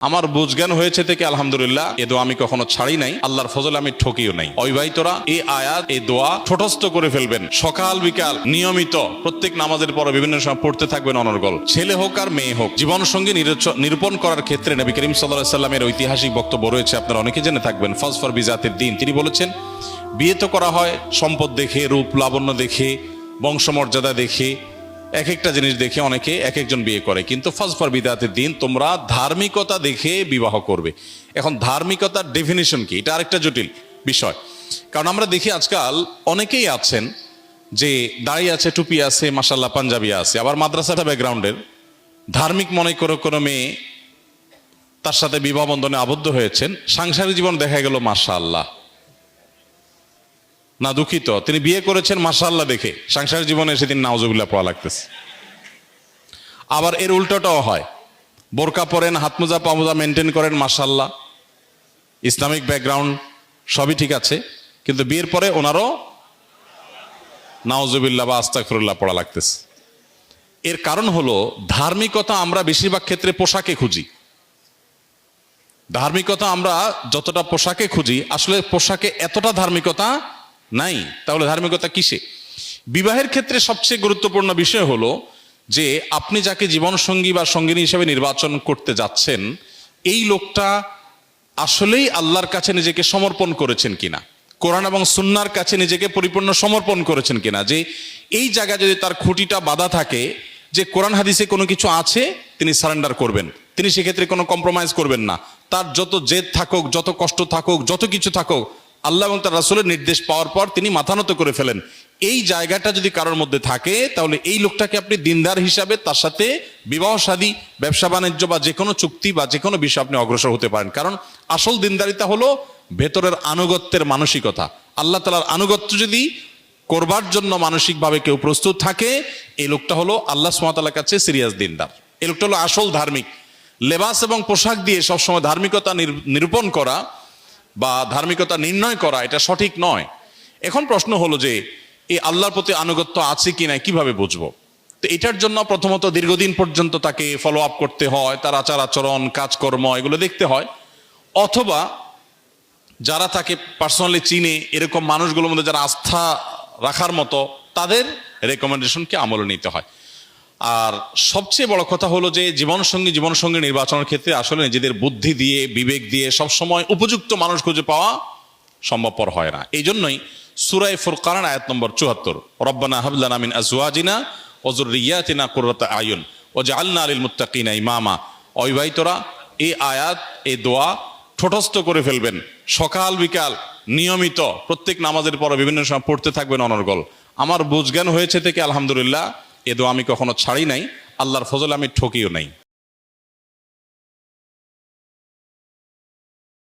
আমার বুঝজ্ঞান হয়েছে থেকে আলহামদুলিল্লাহ, এ দোয়া আমি কখনো ছাড়ি নাই, আল্লাহর ফজলে আমি ঠকিও নাই। অবিবাহিতরা এই আয়াত, এই দোয়া ঠোঁটস্থ করে ফেলবেন, সকাল বিকাল নিয়মিত প্রত্যেক নামাজের পর বিভিন্ন সময় পড়তে থাকবেন অনর্গল। ছেলে হোক আর মেয়ে হোক, জীবন সঙ্গী নিরূপণ করার ক্ষেত্রে নবী করিম সাল্লাল্লাহু আলাইহি সাল্লামের ঐতিহাসিক বক্তব্য রয়েছে, আপনারা অনেকে জেনে থাকবেন। ফাজফার বিজাতিদ দ্বীন, তিনি বলেছেন বিয়ে তো করা হয় সম্পদ দেখে, রূপ লাবণ্য দেখে, বংশমর্যাদা দেখে, এক একটা জিনিস দেখে অনেকে এক একজন বিয়ে করে, কিন্তু ফাজফার বিদাতিদ দ্বীন, তোমরা ধার্মিকতা দেখে বিবাহ করবে। এখন ধার্মিকতার ডেফিনিশন কি, এটা আরেকটা জটিল বিষয়। কারণ আমরা দেখি আজকাল অনেকেই আছেন যে দাড়ি আছে, টুপি আছে, মাশাআল্লাহ পাঞ্জাবি আছে, আবার মাদ্রাসাটা ব্যাকগ্রাউন্ডের, ধার্মিক মনে করে কোনো মেয়ে তার সাথে বিবাহ বন্ধনে আবদ্ধ হয়েছেন, সাংসারিক জীবন দেখা গেল মাশাআল্লাহ, না দুঃখিত, তিনি বিয়ে করেছেন মাশাআল্লাহ দেখে, সাংসারিক জীবনে এসে তিনি নাউজুবিল্লাহ পড়া লাগতেছে। আবার এর উল্টোটাও হয়, বোরকা পরেন, হাত মোজা পা মোজা মেনটেন করেন মাশাআল্লাহ, ইসলামিক ব্যাকগ্রাউন্ড সবই ঠিক আছে, কিন্তু বিয়ের পরে ওনারও নাউজুবিল্লাহ বা আস্তাগফিরুল্লাহ পড়া লাগতেছে। এর কারণ হলো ধার্মিকতা আমরা বেশিরভাগ ক্ষেত্রে পোশাকে খুঁজি। ধার্মিকতা আমরা যতটা পোশাকে খুঁজি, আসলে পোশাকে এতটা ধার্মিকতা নাই। তাহলে ধার্মিকতা কিসে? বিবাহের ক্ষেত্রে সবচেয়ে গুরুত্বপূর্ণ বিষয় হলো যে আপনি যাকে জীবন সঙ্গী বা সঙ্গিনী হিসেবে নির্বাচন করতে যাচ্ছেন, এই লোকটা আসলেই আল্লাহর কাছে নিজেকে সমর্পণ করেছেন কিনা, কোরআন এবং সুন্নাহর কাছে নিজেকে পরিপূর্ণ সমর্পণ করেছেন কিনা। যে এই জায়গায় যদি তার খুঁটিটা বাঁধা থাকে যে কোরআন হাদিসে কোনো কিছু আছে, তিনি সারেন্ডার করবেন, তিনি সেক্ষেত্রে কোনো কম্প্রোমাইজ করবেন না। তার যত জেদ থাকুক, যত কষ্ট থাকুক, যত কিছু থাকুক, আল্লাহ এবং তার রাসূলের নির্দেশ পাওয়ার পর তিনি মাথা নত করে ফেলেন। এই জায়গাটা যদি কারোর মধ্যে থাকে, তাহলে এই লোকটাকে আপনি দিনদার হিসাবে তার সাথে বিবাহ শাদী, ব্যবসা বাণিজ্য বা যে কোনো চুক্তি বা যে কোনো বিষয় আপনি অগ্রসর হতে পারেন। কারণ আসল দিনদারিতা হলো ভেতরের আনুগত্যের মানসিকতা। আল্লাহ তাআলার আনুগত্য যদি করবার জন্য মানসিকভাবে কেউ প্রস্তুত থাকে, এই লোকটা হলো আল্লাহ সুবহানাহু ওয়া তাআলার কাছে সিরিয়াস দিনদার, এই লোকটা হলো আসল ধার্মিক। লেবাস এবং পোশাক দিয়ে সবসময় ধার্মিকতা নিরূপণ করা বা ধার্মিকতা নির্ণয় করা, এটা সঠিক নয়। এখন প্রশ্ন হলো যে এই আল্লাহর প্রতি আনুগত্য আছে কিনা কিভাবে বুঝবো? তো এটার জন্য প্রথমত দীর্ঘদিন পর্যন্ত তাকে ফলো আপ করতে হয়, তার আচার আচরণ, কাজকর্ম এগুলো দেখতে হয়। অথবা যারা তাকে পার্সোনালি চিনে, এরকম মানুষগুলোর মধ্যে যারা আস্থা রাখার মতো, তাদের রেকমেন্ডেশনকে আমলে নিতে হয়। আর সবচেয়ে বড় কথা হলো যে জীবনসঙ্গী নির্বাচনের ক্ষেত্রে আসলে নিজেদের বুদ্ধি দিয়ে, বিবেক দিয়ে সবসময় উপযুক্ত মানুষ খুঁজে পাওয়া সম্ভবপর হয় না। এই জন্যই সূরা ফুরকান আয়াত নম্বর ৭৪, রব্বানা হাব লানা মিন আজওয়াজিনা ওয়া যুররিয়াতিনা কুররাতা আয়ুন ওয়াজআলনা লিল মুত্তাকিনা ইমামা। অবিবাহিতরা এই আয়াত, এই দোয়া ঠোঁটস্থ করে ফেলবেন, সকাল বিকাল নিয়মিত প্রত্যেক নামাজের পর বিভিন্ন সময় পড়তে থাকবেন অনর্গল। আমার বুঝজ্ঞান হয়েছে থেকে আলহামদুলিল্লাহ, এ দোয়া আমি কখনো ছাড়ি নাই, আল্লাহর ফজলে আমি ঠকিও নাই।